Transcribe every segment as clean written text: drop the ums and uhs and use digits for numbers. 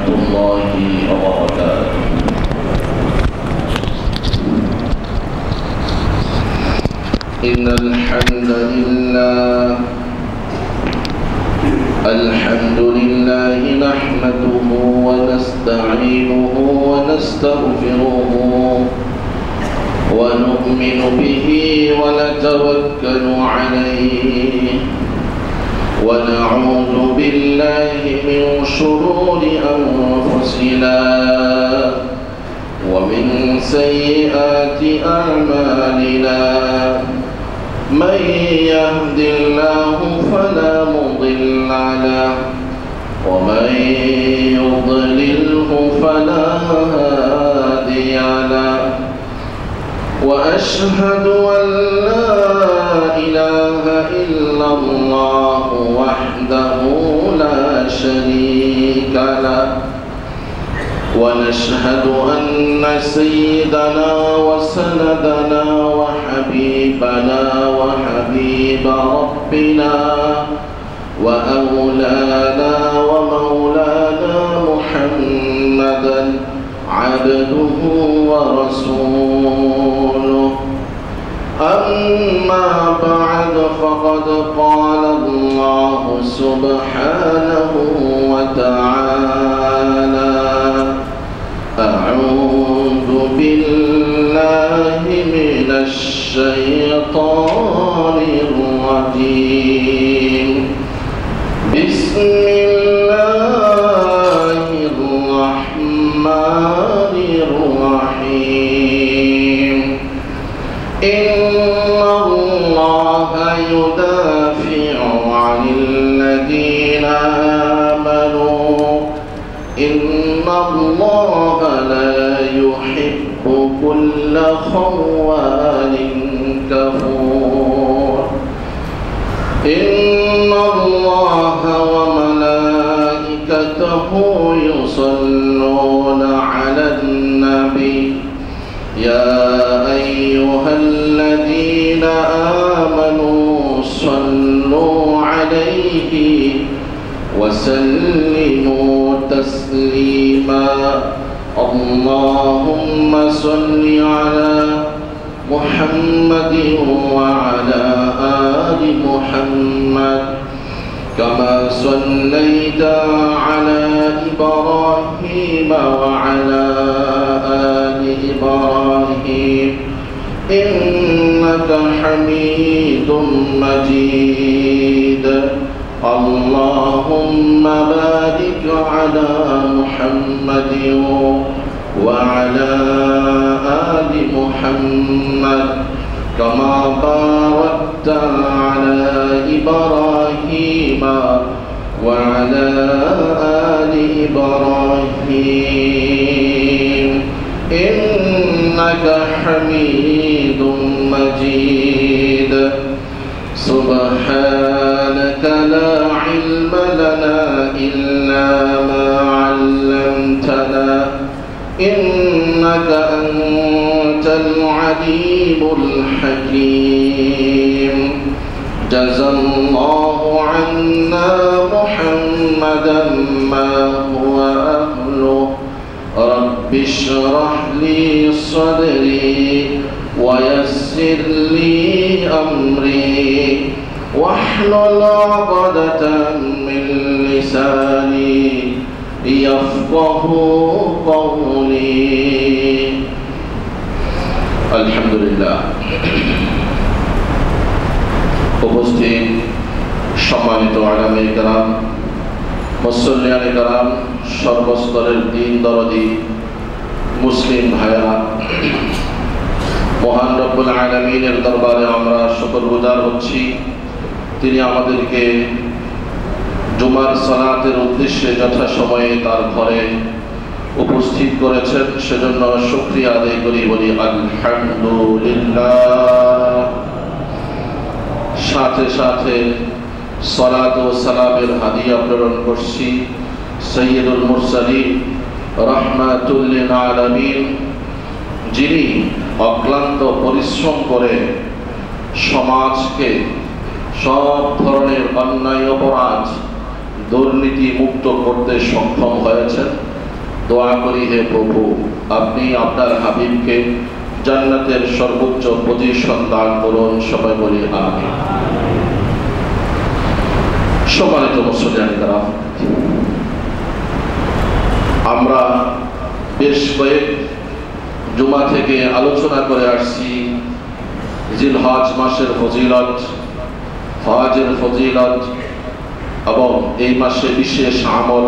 الله وبركاته. إن الحمد لله نحمده ونستعينه ونستغفره ونؤمن به ونتوكل عليه ونعوذ بالله من شرور أنفسنا ومن سيئات أعمالنا من يهد الله فلا مضل له ومن يضلله فلا هادي له وأشهد أن لا إله إلا الله وحده لا شريك له ونشهد أن سيدنا وسندنا وحبيبنا وحبيب ربنا وأولانا ومولانا محمدا عبده ورسوله. أما بعد فقد قال الله سبحانه وتعالى: أعوذ بالله من الشيطان الرجيم. بسم الله الرحمن الرحيم. إن الله يدافع عن الذين آمنوا إن الله لا يحب كل خوان كفور. إن الله وملائكته يصلون على النبي يا أيها الذين آمنوا صلوا عليه وسلموا تسليما. اللهم صل على محمد وعلى آل محمد كما صليت على إبراهيم وعلى آل إبراهيم إنك حميد مجيد. اللهم بارك على محمد وعلى آل محمد كما باركت على إبراهيم وعلى آل إبراهيم إنك حميد مجيد. سبحانك لا علم لنا إلا ما علمتنا إنك أنت العليم الحكيم. جزى الله عنا محمدا ما هو أهله. رب اشرح لي صدري ويسر لي أمري واحلل عقدة من لساني يفقه قولي. الحمد لله. উপস্থিত সম্মানিত উলামায়ে কেরাম, মুসল্লিয়ানে কেরাম, সর্বস্তরের দ্বীন দরদি মুসলিম ভাইরা, মহান রব্বুল আলামিনের দরবারে আমরা শুকরগুজার হচ্ছি। তিনি আমাদেরকে জুমার সালাতের উদ্দেশ্যে যথাসময়ে তার ঘরে উপস্থিত করেছেন, সেজন্য শুকরিয়া আদায় করি, বলি আলহামদুলিল্লাহ। সাথে সাথে সালাত ও সালামের হাদিয়া প্রেরণ করছি সাইয়্যিদুল মুরসালিন রাহমাতুল লিল আলামিন, যিনি অক্লান্ত পরিশ্রম করে সমাজকে সব ধরনের অন্যায় অপরাধ দুর্নীতি মুক্ত করতে সক্ষম হয়েছেন দোয়া করি, হে প্রভু, আপনি আপনার হাবিবকে জান্নাতের সর্বোচ্চ পজিশন দান করুন। সবাই বলি আমিন। সম্মানিত মুসলিমরা, আমরা বেশ কয়েক জুমা থেকে আলোচনা করে আসছি জিলহজ মাসের ফজিলত, হজের ফজিলত এবং এই মাসে বিশেষ আমল,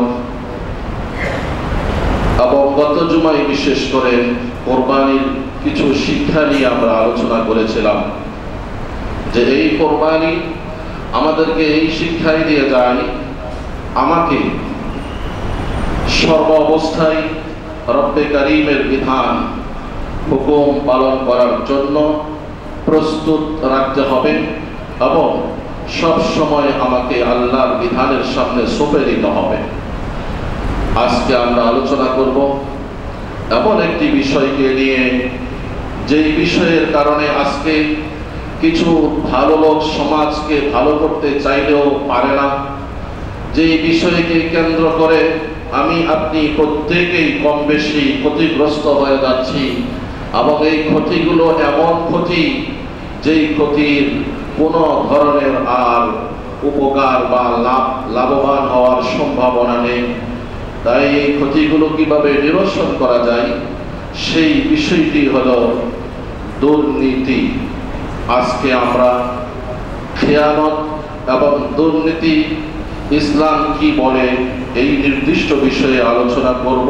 এবং গত জুমায় বিশেষ করে কোরবানির কিছু শিক্ষা নিয়ে আমরা আলোচনা করেছিলাম যে এই কোরবানি আমাদেরকে এই শিক্ষাই দিয়ে যায়, আমাকে সর্ব অবস্থায় রব্বে কারীমের বিধান হুকুম পালন করার জন্য প্রস্তুত রাখতে হবে এবং সব সময় আমাকে আল্লাহর বিধানের সামনে সঁপে দিতে হবে। আজকে আমরা আলোচনা করব এমন একটি বিষয়কে নিয়ে, যেই বিষয়ের কারণে আজকে কিছু ভালো লোক সমাজকে ভালো করতে চাইলেও পারে না, যেই বিষয়কে কেন্দ্র করে আমি আপনি প্রত্যেকেই কম বেশি ক্ষতিগ্রস্ত হয়ে যাচ্ছি, এবং এই ক্ষতিগুলো এমন ক্ষতি যেই ক্ষতির কোনো ধরনের আর উপকার বা লাভবান হওয়ার সম্ভাবনা নেই। তাই এই ক্ষতিগুলো কিভাবে নিরসন করা যায় সেই বিষয়টি হলো দুর্নীতি। আজকে আমরা খেয়ানত এবং দুর্নীতি ইসলাম কি বলে এই নির্দিষ্ট বিষয়ে আলোচনা করব।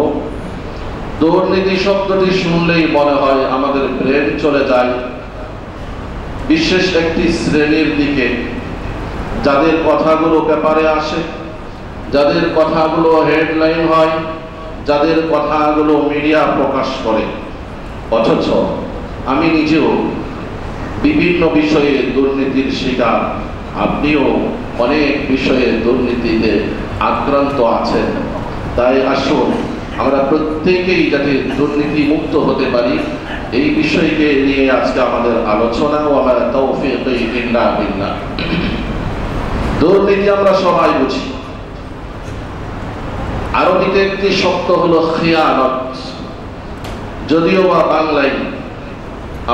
দুর্নীতি শব্দটি শুনলেই মনে হয় আমাদের ব্রেন চলে যায় বিশেষ একটি শ্রেণীর দিকে, যাদের কথাগুলো পেপারে আসে, যাদের কথাগুলো হেডলাইন হয়, যাদের কথাগুলো মিডিয়া প্রকাশ করে। অথচ আমি নিজেও বিভিন্ন বিষয়ে দুর্নীতির শিকার, আপনিও অনেক বিষয়ে দুর্নীতিতে আক্রান্ত আছেন। তাই আসুন আমরা প্রত্যেকেই যাতে দুর্নীতি মুক্ত হতে পারি এই বিষয়কে নিয়ে আজকে আমাদের আলোচনা। ওয়া তৌফিক ইল্লা বিল্লাহ। দুর্নীতি আমরা সবাই বুঝি। আরবিতে একটি শব্দ হলো খিয়ানত, যদিও বা বাংলায়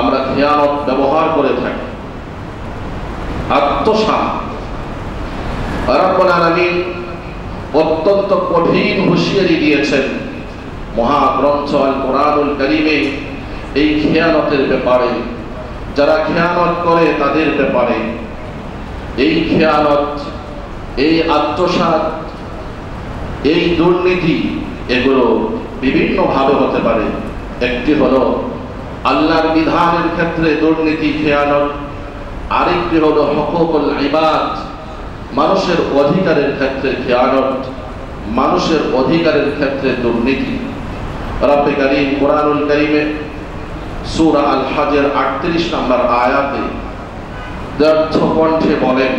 আমরা খিয়ানত ব্যবহার করে থাকি। আত্মসাৎ রব্বুল আলামিন অত্যন্ত কঠিন হুঁশিয়ারি দিয়েছেন মহাগ্রন্থ আল কোরআনুল কারীমে এই খেয়ানতের ব্যাপারে, যারা খেয়ানত করে তাদের ব্যাপারে। এই খেয়ানত, এই আত্মসাৎ, এই দুর্নীতি এগুলো বিভিন্ন ভাবে হতে পারে। একটি হলো আল্লাহর বিধানের ক্ষেত্রে দুর্নীতি খেয়ানত, আরেকটি হলো হুকুকুল ইবাদ, মানুষের অধিকারের ক্ষেত্রে খেয়ানত, মানুষের অধিকারের ক্ষেত্রে দুর্নীতি। রব্বে কারীম কোরআনুল কারীমে সূরা আল হজের 38 নম্বর আয়াতে দৃঢ় কণ্ঠে বলেন,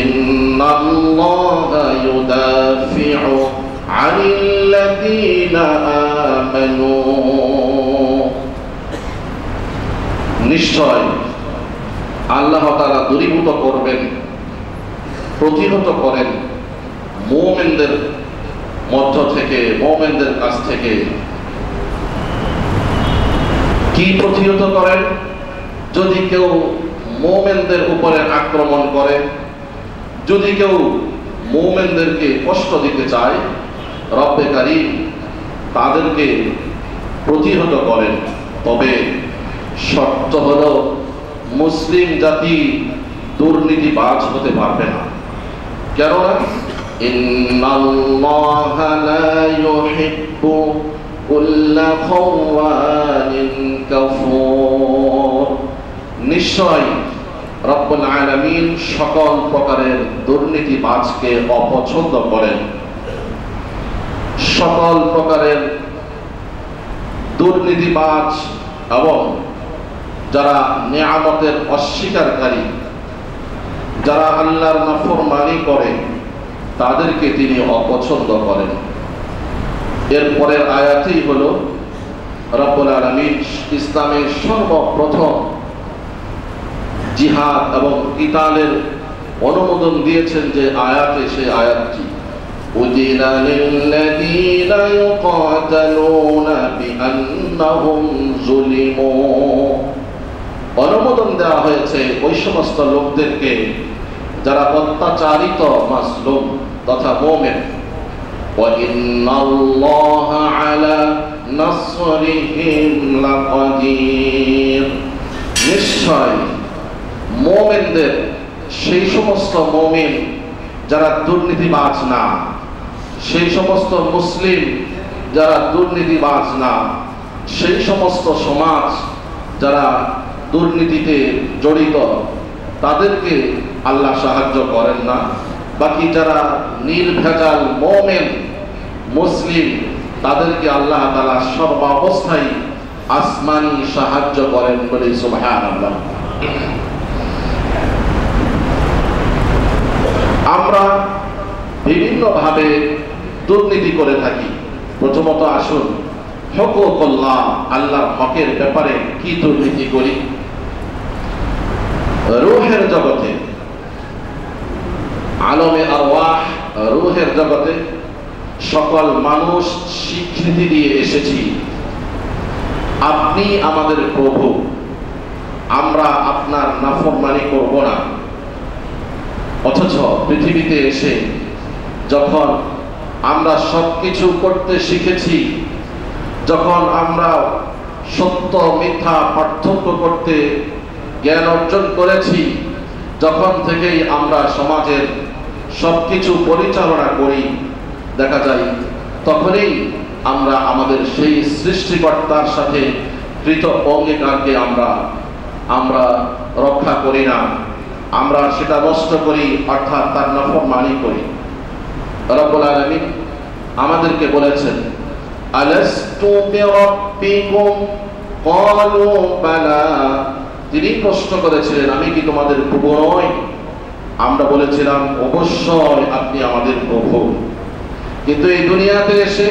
ইন্নাল্লাহা ইউদাফিউ আনিল্লাযীনা আমানু, নিশ্চয় আল্লাহ তাআলা দূরীভূত করবেন, প্রতিহত করেন মুমিনদের মধ্য থেকে, মুমিনদের কাছ থেকে। কি প্রতিহত করেন? যদি কেউ মুমিনদের উপরে আক্রমণ করে, যদি কেউ মুমিনদেরকে কষ্ট দিতে চায়, রব্বে কারীম তাদেরকে প্রতিহত করেন। তবে শর্ত হলো মুসলিম জাতি দুর্নীতিবাজ হতে পারবে না। কেননা ইন্নাল্লাহা লা ইউহিব্বু কুল্লা খাওয়ানিন কাফুর, নিশ্চয় রব্বুল আলামিন সকল প্রকারের দুর্নীতিবাজকে অপছন্দ করেন। সকল প্রকারের দুর্নীতিবাজ এবং যারা নিয়ামতের অস্বীকারী, যারা আল্লাহর নাফরমানি করে, তাদেরকে তিনি অপছন্দ করেন। এরপরের আয়াতেই হলো রব্বুল আলামিন ইসলামের সর্বপ্রথম জিহাদ এবং কিতালের অনুমোদন দিয়েছেন যে আয়াতে, সেই আয়াতটি উযিনা লিল্লাযীনা ইউকাতালুনা বিআন্নাহুম যুলিমু। অনুমোদন দেওয়া হয়েছে ওই সমস্ত লোকদেরকে যারা অত্যাচারিত মাজলুম তথা মুমিন। ওয়া ইন্নাল্লাহা আলা নাসরিহিম লাকাদির। নিশ্চয় মুমিনদের, সেই সমস্ত মুমিন যারা দুর্নীতিবাজ না, সেই সমস্ত মুসলিম যারা দুর্নীতিবাজ না, সেই সমস্ত সমাজ যারা দুর্নীতিতে জড়িত, তাদেরকে আল্লাহ সাহায্য করেন না। বাকি যারা নির্ভেজাল মুমিন মুসলিম, তাদেরকে আল্লাহ তাআলা সর্বাবস্থায় আসমানি সাহায্য করেন বলে সুবহানাল্লাহ। আমরা বিভিন্নভাবে দুর্নীতি করে থাকি। প্রথমত আসুন হুকুকুল্লাহ, আল্লাহর হকের ব্যাপারে কি দুর্নীতি করি। রূহের জগতে, আলমে আরওয়াহ, রূহের জগতে সকল মানুষ স্বীকৃতি দিয়ে এসেছি আপনি আমাদের প্রভু, আমরা আপনার নাফরমানি করব না। অথচ পৃথিবীতে এসে যখন আমরা সবকিছু করতে শিখেছি, যখন আমরা সত্য মিথ্যা পার্থক্য করতে জ্ঞান অর্জন করেছি, যখন থেকেই আমরা সমাজের সবকিছু পরিচালনা করি, দেখা যায় তখনই আমরা আমাদের সেই সৃষ্টিকর্তার সাথে কৃত অঙ্গীকারকে আমরা রক্ষা করি না, আমরা সেটা নষ্ট করি, অর্থাৎ তার নাফরমানি করি। রব্বুল আলামিন আমাদেরকে বলেছেন, আলাস্তু বিরাব্বিকুম ক্বালু বালা। তিনি প্রশ্ন করেছিলেন, আমি কি তোমাদের প্রভু নই? আমরা বলেছিলাম, অবশ্যই আপনি আমাদের প্রভু। কিন্তু এই দুনিয়াতে এসে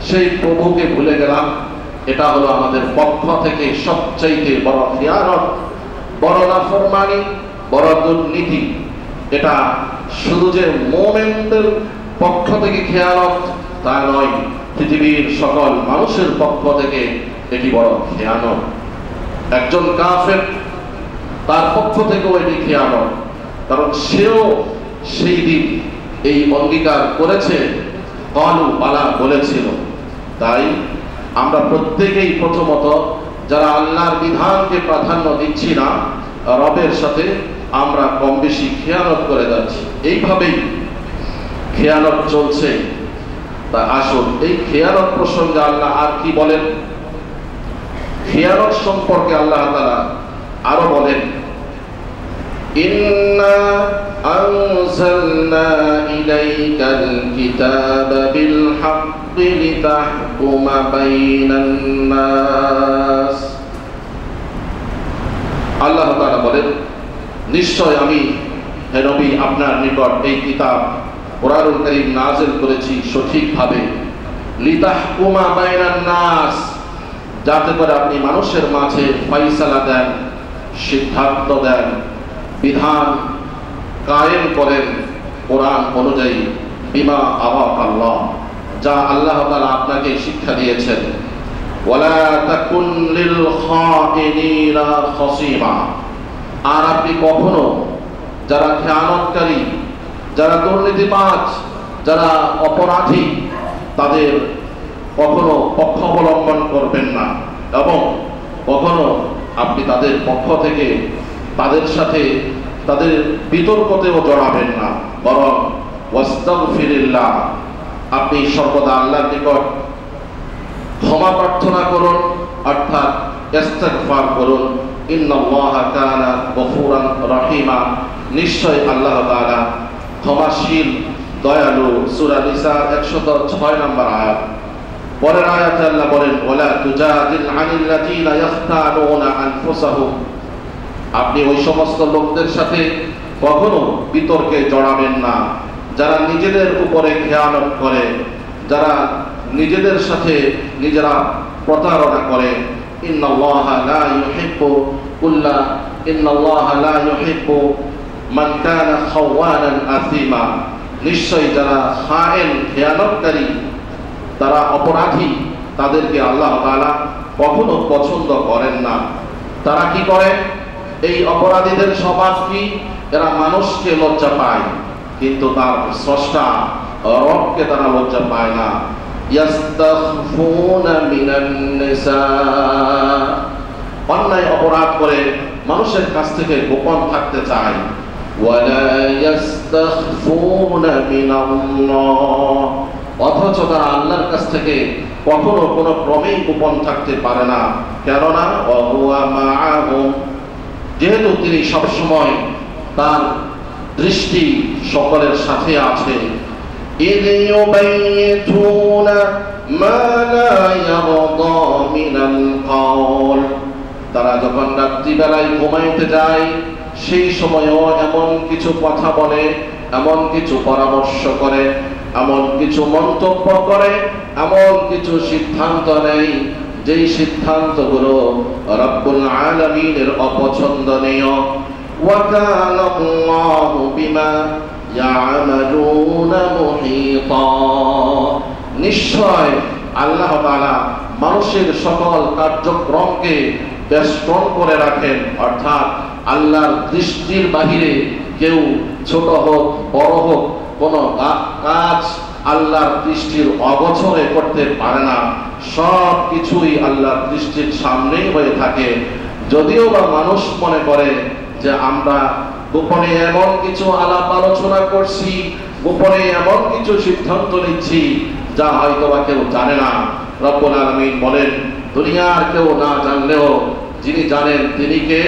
সেই প্রভুকে ভুলে গেলাম। এটা হলো আমাদের পক্ষ থেকে সবচাইতে বড় খিয়ানত, বড় নাফরমানি, বড় দুর্নীতি। এটা শুধু যে মুমিনদের পক্ষ থেকে খেয়ানত তা নয়, পৃথিবীর সকল মানুষের পক্ষ থেকে এটি বড় খেয়ানত। একজন কাফের, তার পক্ষ থেকেও এটি খেয়ানত, কারণ সেও সেই দিন এই অঙ্গীকার করেছে, ক্বালু বালা বলেছিল। তাই আমরা প্রত্যেকেই প্রথমত যারা আল্লাহর বিধানকে প্রাধান্য দিচ্ছি না, রবের সাথে আমরা কম বেশি খেয়ানত করে যাচ্ছি। এইভাবেই খেয়ানত চলছে। তা আসুন এই খেয়ানত প্রসঙ্গে আল্লাহ আর কি বলেন। খেয়ানত সম্পর্কে আল্লাহ তাআলা আরো বলেন, ইন্না আনজালনা ইলাইকাল কিতাবা বিল হাক্কি লিতাহকুমা বাইনান নাস। আল্লাহ তাআলা বলেন, নিশ্চয় আমি হে নবী আপনার নিকট এই কিতাব কোরআনুল কারীম নাযিল করেছি সঠিকভাবে, লিতাহকুমা বাইনান নাস, যাতে করে আপনি মানুষের মাঝে ফয়সালা দেন, সিদ্ধান্ত দেন, বিধান কায়েম করেন কোরআন অনুযায়ী, বিমা আরাকাল্লাহ, যা আল্লাহ তাআলা আপনাকে শিক্ষা দিয়েছেন। ওয়ালা তাকুন লিল খাইনিনা খাসিমা, আর আপনি কখনো যারা খেয়ানতকারী, যারা দুর্নীতিবাজ, যারা অপরাধী, তাদের কখনো পক্ষ অবলম্বন করবেন না, এবং কখনো আপনি তাদের পক্ষ থেকে তাদের সাথে তাদের বিতর্কতেও জড়াবেন না, বরং ওয়াস্তাগফিরিল্লাহ, আপনি সর্বদা আল্লাহর নিকট ক্ষমা প্রার্থনা করুন, অর্থাৎ ইস্তিগফার করুন। ইন্নাল্লাহা কানা গফুরান রহিমা, নিশ্চয় আল্লাহ তাআলা ক্ষমাশীল, দয়ালু। সূরা নিসার 106 নম্বর আয়াত। পরের আয়াতে আল্লাহ বলেন, ওয়ালা তুজাদিল আনিল্লাযীনা ইখতানুনা আনফুসাহুম, আপনি ওই সমস্ত লোকদের সাথে কখনো বিতর্কে জড়াবেন না যারা নিজেদের উপরে খেয়ানত করে, যারা নিজেদের সাথে নিজেরা প্রতারণা করে। ইন্নাল্লাহা লা ইউহিব্বু মান কানা খাওয়ানান আসিমা, নিশ্চয়ই যারা খায়েন খেয়ানতকারী, তারা অপরাধী, তাদেরকে আল্লাহ তাআলা কখনো পছন্দ করেন না। তারা কি করে? এই অপরাধীদের স্বভাব কি? এরা মানুষকে লজ্জা পায়, কিন্তু তার স্রষ্টা রবকে তারা লজ্জা পায় না। ইয়াস্তাখফুনা মিনান নিসা, অন্যায় অপরাধ করে মানুষের কাছ থেকে গোপন থাকতে চায়। ওয়ালা ইয়াস্তাখফুনা মিনাল্লাহ, অথচ তারা আল্লাহর কাছ থেকে কখনো কোনো ক্রমেই গোপন থাকতে পারে না। কেননা ওয়া মাআহুম, যেহেতু তিনি সবসময় তার দৃষ্টি সকলের সাথে আছে। ইয ইউবাইতুনা মা লা ইয়ারদা মিনাল কওল, তারা যখন রাত্রিবেলায় ঘুমাইতে যায় সেই সময়ও এমন কিছু কথা বলে, এমন কিছু পরামর্শ করে, এমন কিছু মন্তব্য করে, এমন কিছু সিদ্ধান্ত নেয় যেই সিদ্ধান্তগুলো রব্বুল আলামিনের অপছন্দনীয়। ওয়া কানা আল্লাহু বিমা ইয়ামালুনা মুহীতা, নিশ্চয় আল্লাহ তাআলা মানুষের সকল কার্যক্রমকে বেষ্টন করে রাখেন, অর্থাৎ আল্লাহর দৃষ্টির বাহিরে কেউ ছোট হোক বড় হোক কোনো কাজ আল্লাহর দৃষ্টির অগোচরে করতে পারে না। সব কিছুই আল্লাহর দৃষ্টির সামনেই হয়ে থাকে। যদিও বা মানুষ মনে করে যে আমরা গোপনে এমন কিছু আলাপ আলোচনা করছি, গোপনে এমন কিছু সিদ্ধান্ত নিচ্ছি যা হয়তো বা কেউ জানে না। রব্বুল আলামিন বলেন, দুনিয়ার কেউ না জানলেও যিনি জানেন তিনি কে?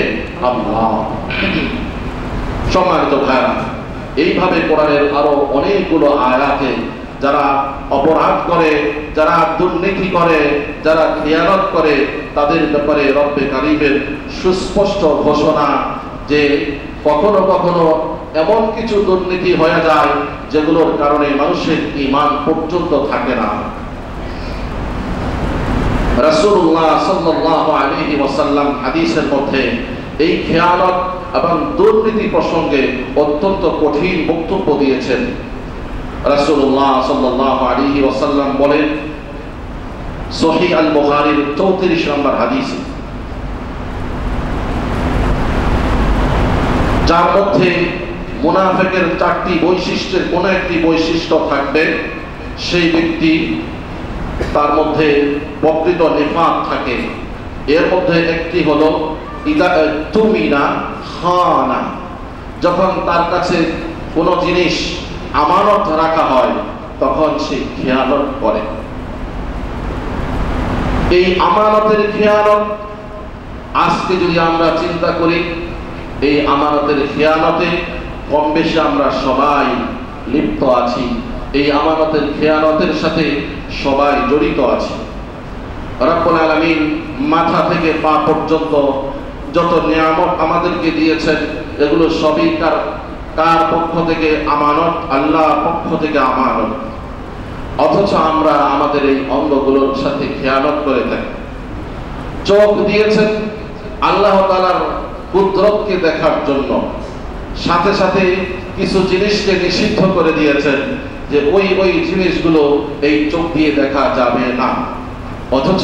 আল্লাহ। সম্মানিত ভাইরা, এইভাবে কোরআনের আরো অনেকগুলো আয়াতে যারা অপরাধ করে, যারা দুর্নীতি করে, যারা খেয়ানত করে, তাদের ব্যাপারে রব্বে কারীমের সুস্পষ্ট ঘোষণা যে কখনো কখনো এমন কিছু দুর্নীতি হয়ে যায় যেগুলোর কারণে মানুষের ঈমান পর্যন্ত থাকে না। রাসূলুল্লাহ সাল্লাল্লাহু আলাইহি ওয়াসাল্লাম হাদিসের মধ্যে এই খেয়ানত এবং দুর্নীতি প্রসঙ্গে অত্যন্ত কঠিন বক্তব্য দিয়েছেন। রাসূলুল্লাহ সাল্লাল্লাহু আলাইহি ওয়াসাল্লাম বলেন, সহিহ আল বুখারীর 34 নম্বর হাদিস, যার মধ্যে মুনাফিকের 4টি বৈশিষ্ট্যের কোন একটি বৈশিষ্ট্য থাকবে, সেই ব্যক্তি তার মধ্যে প্রকৃত নিফাক থাকে। এর মধ্যে একটি হলো ইদা তুমিনা খানা, যখন তার কাছে কোনো জিনিস আমানত রাখা হয় তখন সে খেয়ানত করে। এই আমানতের খেয়ানত আজকে যদি আমরা চিন্তা করি, এই আমানতের খেয়ানতে কম বেশি আমরা সবাই লিপ্ত আছি। এই আমানতের খেয়ানতের সাথে সবাই জড়িত আছে। রব্বুল আলামিন মাথা থেকে পা পর্যন্ত যত নিয়ামত আমাদেরকে দিয়েছেন, এগুলো সবই কার পক্ষ থেকে? আমানত, আল্লাহর পক্ষ থেকে আমানত। অথচ আমরা আমাদের এই অঙ্গগুলোর সাথে খেয়ানত করে থাকি। চোখ দিয়েছেন আল্লাহ তাআলার কুদরতকে দেখার জন্য, সাথে সাথে কিছু জিনিসকে নিষিদ্ধ করে দিয়েছেন যে ওই জিনিসগুলো এই চোখ দিয়ে দেখা যাবে না। অথচ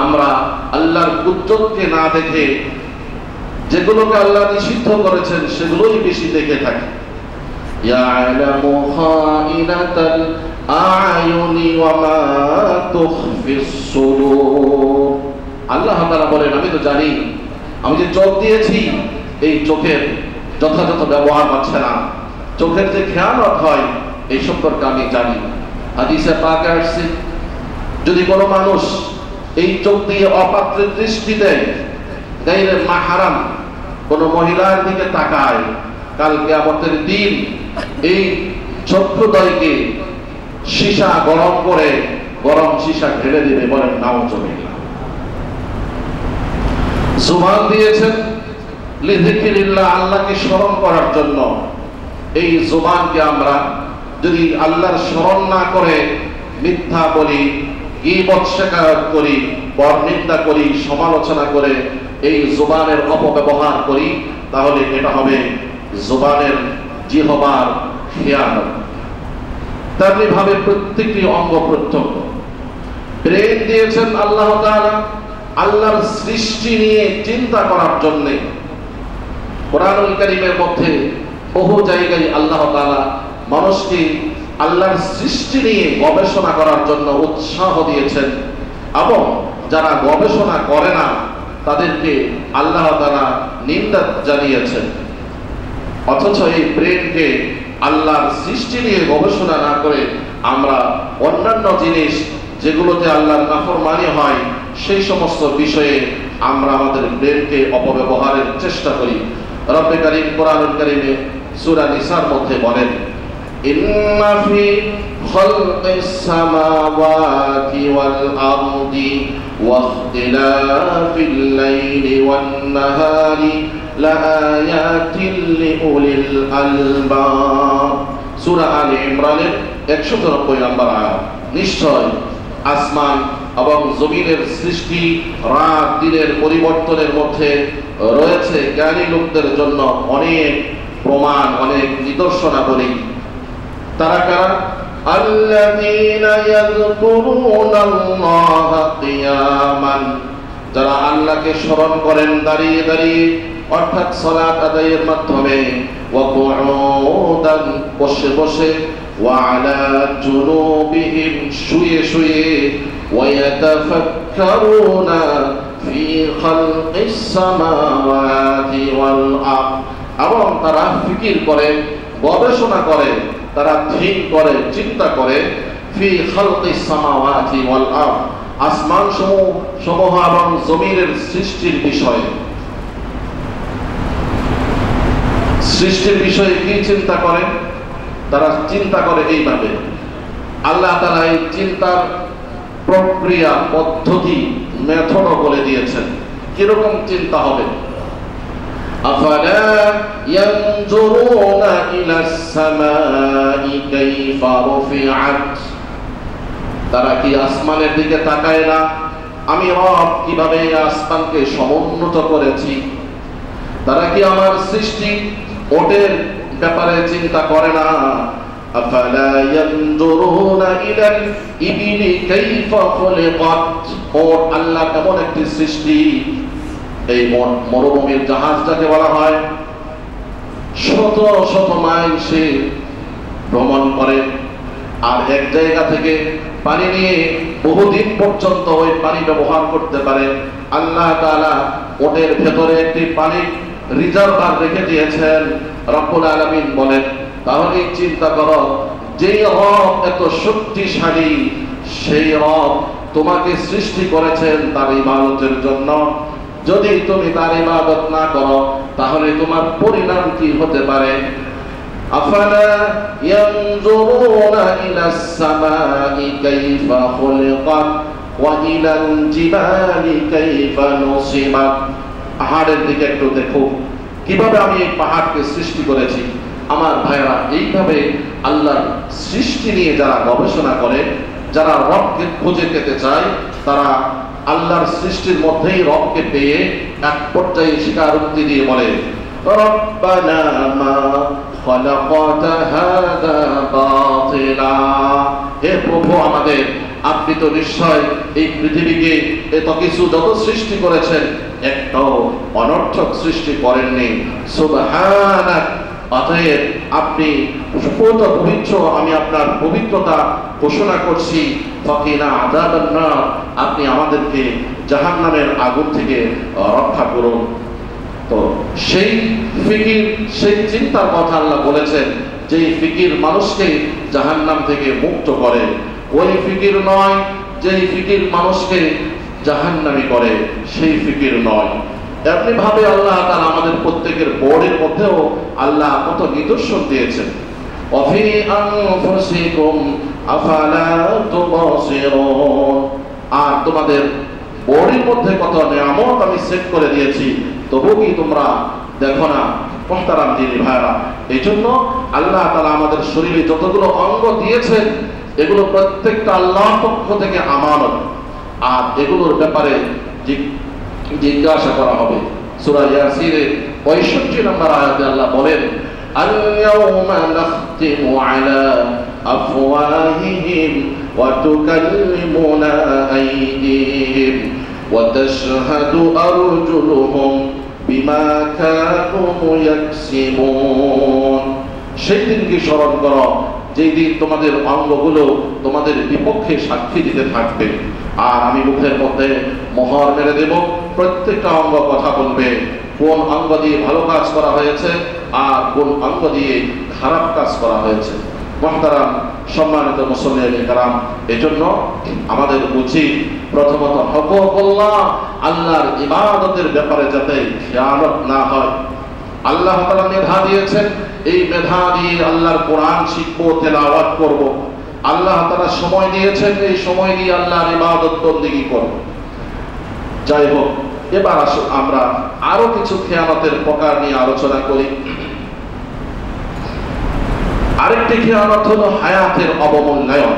আমরা আল্লাহর কুদরতকে না দেখে যেগুলোকে আল্লাহ নিষিদ্ধ করেছেন সেগুলোই বেশি দেখে থাকি। ইয়ালামু খাইনাতাল আয়ুনি ওয়া মা তুখফিস সুদুর, আল্লাহ তাআলা বলেন, আমি তো জানি, আমি যে চোখ দিয়েছি এই চোখের যথাযথ ব্যবহার হচ্ছে না, চোখের যে খেয়ানত হয় এই সম্পর্কে আমি জানি। হাদিসে পাকে আসছে, যদি কোনো মানুষ এই চোখ দিয়ে অপাত্রের দৃষ্টি দেয়, গায়রে মাহরাম কোনো মহিলার দিকে তাকায়, কাল কিয়ামতের দিন এই চক্ষুদ্বয়কে সীসা গরম করে গরম সীসা ঢেলে দিবে। বলেন নাউজুবিল্লাহ। জুবান দিয়েছেন লিযিকরিল্লাহ, আল্লাহকে স্মরণ করার জন্য। এই জুবানকে আমরা যদি আল্লাহর স্মরণ না করে মিথ্যা বলি, গীবত শিকায়ত করি, পরনিন্দা করি, সমালোচনা করে এই জুবানের অপব্যবহার করি, তাহলে এটা হবে জুবানের জিহবার খেয়ানত। তেমনি ভাবে প্রত্যেকটি অঙ্গ প্রত্যঙ্গ। ব্রেন দিয়েছেন আল্লাহ তাআলা আল্লাহর সৃষ্টি নিয়ে চিন্তা করার জন্য। কোরআনুল কারীমের মধ্যে বহু জায়গায় আল্লাহ তাআলা মানুষকে আল্লাহর সৃষ্টি নিয়ে গবেষণা করার জন্য উৎসাহ দিয়েছেন, এবং যারা গবেষণা করে না তাদেরকে আল্লাহ তাআলা নিন্দা জানিয়েছেন। অথচ এই ব্রেনকে আল্লাহর সৃষ্টি নিয়ে গবেষণা না করে আমরা অন্যান্য জিনিস যেগুলোতে আল্লাহর নাফরমানি হয় সেই সমস্ত বিষয়ে আমরা আমাদের ব্রেনকে অপব্যবহারের চেষ্টা করি। রব্বে কারীম কোরআনুল কারীমে সূরা নিসার মধ্যে বলেন, ইন্না ফি খালকিস সামাওয়াতি ওয়াল আরদি ওয়া ইখতিলাফিল লাইলি ওয়ান নাহারি লাআয়াতিন লিউলিল আলবাব। সূরা আলে ইমরানের 190 নম্বর আয়াত। নিশ্চয় আসমান এবং জমিনের সৃষ্টি, রাত দিনের পরিবর্তনের মধ্যে রয়েছে জ্ঞানী লোকদের জন্য অনেক প্রমাণ, অনেক নিদর্শনাবলী। তারা কারা? আল্লাযীনা ইয়াযকুরুনাল্লাহা কিয়ামান, যারা আল্লাহকে স্মরণ করেন দাঁড়িয়ে দাঁড়িয়ে, অর্থাৎ সালাত আদায়ের মাধ্যমে, ওয়া কুউদান, বসে বসে, ওয়া আলা জুনুবিহিম, শুয়ে শুয়ে, ওয়া ইয়াতাফাক্কারুনা ফি খালকিস সামাওয়াতি ওয়াল আরদ, এবং তারা ফিকির করে, গবেষণা করে, তারা থিঙ্ক করে, চিন্তা করে, ফি খালকিস সামাওয়াতি ওয়াল আরদ, আসমান সমূহ এবং জমিনের সৃষ্টির বিষয়ে। সৃষ্টির বিষয়ে কি চিন্তা করে? তারা চিন্তা করে এইভাবে। আল্লাহ তাআলা এই চিন্তার প্রক্রিয়া, পদ্ধতি, মেথডও বলে দিয়েছেন কিরকম চিন্তা হবে। আফালা ইয়ানজুরুনা ইলাস সামাই কাইফা রুফিআত, তারা কি আসমানের দিকে তাকায় না? আমি রব কিভাবে আসমানকে সমুন্নত করেছি। তারা কি আমার সৃষ্টি ওটের ব্যাপারে চিন্তা করে না? আফালা ইয়ানজুরুনা ইলাল ইবিলি কাইফা খুলিকাত, ওট আল্লাহ কেমন একটি সৃষ্টি। এই মরুভূমির জাহাজ যাকে বলা হয়, শত শত মাইল সে ভ্রমণ করে, আর এক জায়গা থেকে পানি নিয়ে বহুদিন পর্যন্ত ওই পানি ব্যবহার করতে পারে। আল্লাহ তাআলা ওটের ভেতরে একটি পানি রিজার্ভার রেখে দিয়েছেন। রব্বুল আলামিন বলেন, তাহলে চিন্তা করো, যেই রব এত শক্তিশালী, সেই রব তোমাকে সৃষ্টি করেছেন তার ইবাদতের জন্য। যদি তুমি তার ইবাদত না করো তাহলে তোমার পরিণাম কি হতে পারে? আফালা ইয়ানজুরুনা ইলাস সামাই কাইফা খুলিকাত ওয়া ইলাল জিবালি কাইফা নুসিবাত, পাহাড়ের দিকে একটু দেখো কিভাবে আমি এই পাহাড়কে সৃষ্টি করেছি। আমার ভাইরা, এইভাবে আল্লাহর সৃষ্টি নিয়ে যারা গবেষণা করে, যারা রবকে খুঁজে পেতে চায়, তারা আল্লাহর সৃষ্টির মধ্যেই রবকে পেয়ে এক পর্যায়ে স্বীকারোক্তি দিয়ে বলে, রব্বানা মা খালাকতা হাযা বাতিলা, হে প্রভু আমাদের, আপনি তো নিশ্চয় এই পৃথিবীকে এত কিছু যত সৃষ্টি করেছেন একটাও অনর্থক সৃষ্টি করেননি। সুবহানাক, অতএব আপনি পবিত্র, আমি আপনার পবিত্রতা ঘোষণা করছি। ফাকিনা আযাবান নার, আপনি আমাদেরকে জাহান্নামের আগুন থেকে রক্ষা করুন। তো সেই ফিকির, সেই চিন্তার কথা আল্লাহ বলেছেন, যেই ফিকির মানুষকে জাহান্নাম থেকে মুক্ত করে। ওই ফিকির নয় যেই ফিকির মানুষকে জাহান্নামী করে, সেই ফিকির নয়। এমনি ভাবে আল্লাহ তাআলা আমাদের প্রত্যেকের বোর্ডের মধ্যেও আল্লাহ কত নিদর্শন দিয়েছেন। ওয়াফি আনফুসিকুম আফালা তুবসিরুন, আর তোমাদের বোর্ডের মধ্যে কত নিয়ামত আমি সেট করে দিয়েছি, তবু কি তোমরা দেখো না? মুহতারাম দিনী ভাইরা, এই জন্য আল্লাহ তাআলা আমাদের শরীরে যতগুলো অঙ্গ দিয়েছেন এগুলো প্রত্যেকটা আল্লাহর পক্ষ থেকে আমানত, আর এগুলোর ব্যাপারে জিজ্ঞাসা করা হবে। সূরা ইয়াসিনের 65 নম্বর আয়াতে আল্লাহ বলেন, আল-ইয়াওমা নাখতিমু আলা أفواههم وتكلمنا أيديهم وتشهد أرجلهم بما كانوا يكسبون সেই দিনকে স্মরণ করো যেই দিন তোমাদের অঙ্গগুলো তোমাদের বিপক্ষে সাক্ষী দিতে থাকবে, আর আমি মুখের মধ্যে মোহর মেরে দেব, প্রত্যেকটা অঙ্গ কথা বলবে কোন অঙ্গ দিয়ে ভালো কাজ করা হয়েছে আর কোন অঙ্গ দিয়ে খারাপ কাজ করা হয়েছে। মুহতারাম সম্মানিত মুসল্লিয়ানে কেরাম, এজন্য আমাদের উচিত প্রথমত হুকুকুল্লাহ, আল্লাহর ইবাদতের ব্যাপারে যাতে খেয়ানত না হয়। আল্লাহ তাআলা মেধা দিয়েছেন, এই মেধা দিয়ে আল্লাহর কোরআন শিখবো, তেলাওয়াত করব। আল্লাহ তাআলা সময় দিয়েছেন, এই সময় দিয়ে আল্লাহর ইবাদত বন্দেগী করব। যাই হোক, এবার আসুন আমরা আরো কিছু খেয়ানতের প্রকার নিয়ে আলোচনা করি। আরেকটি খেয়ানত হলো হায়াতের অবমূল্যায়ন।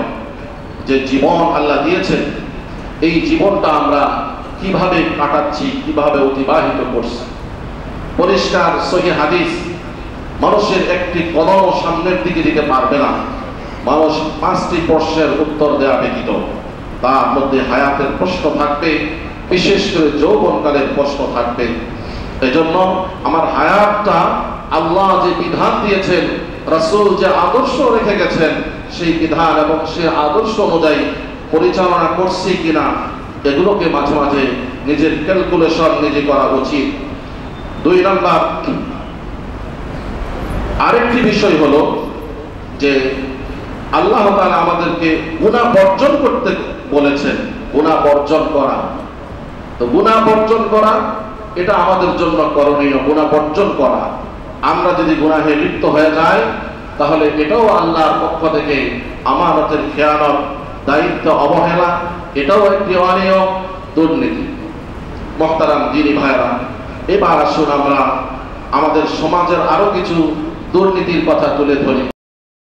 যে জীবন আল্লাহ দিয়েছেন, এই জীবনটা আমরা কিভাবে কাটাচ্ছি, কিভাবে অতিবাহিত করছি। পরিষ্কার সহিহ হাদিস, মানুষের একটি কদমও সামনের দিকে দিতে পারবে না মানুষ 5টি প্রশ্নের উত্তর দেওয়া ব্যতীত। তার মধ্যে হায়াতের প্রশ্ন থাকবে, বিশেষ করে যৌবনকালের প্রশ্ন থাকবে। এজন্য আমার হায়াতটা আল্লাহ যে বিধান দিয়েছেন, রাসূল যে আদর্শ রেখে গেছেন, সেই বিধান এবং সেই আদর্শ অনুযায়ী পরিচালনা করছি কিনা, এগুলোকে মাঝে মাঝে নিজের ক্যালকুলেশন নিজে করা উচিত। 2 নাম্বার আরেকটি বিষয় হলো যে আল্লাহ তাআলা আমাদেরকে গুনাহ বর্জন করতে বলেছেন। গুনাহ বর্জন করা, তো গুনাহ বর্জন করা এটা আমাদের জন্য করণীয়। গুনাহ বর্জন করা, আমরা যদি গুনাহে লিপ্ত হয়ে যাই তাহলে এটাও আল্লাহর পক্ষ থেকে আমানতের খেয়ানত, দায়িত্ব অবহেলা, এটাও একটি অনিয়ম, দুর্নীতি। মুহতারাম দ্বীনী ভাইরা, এবার আসুন আমরা আমাদের সমাজের আরো কিছু দুর্নীতির কথা তুলে ধরি।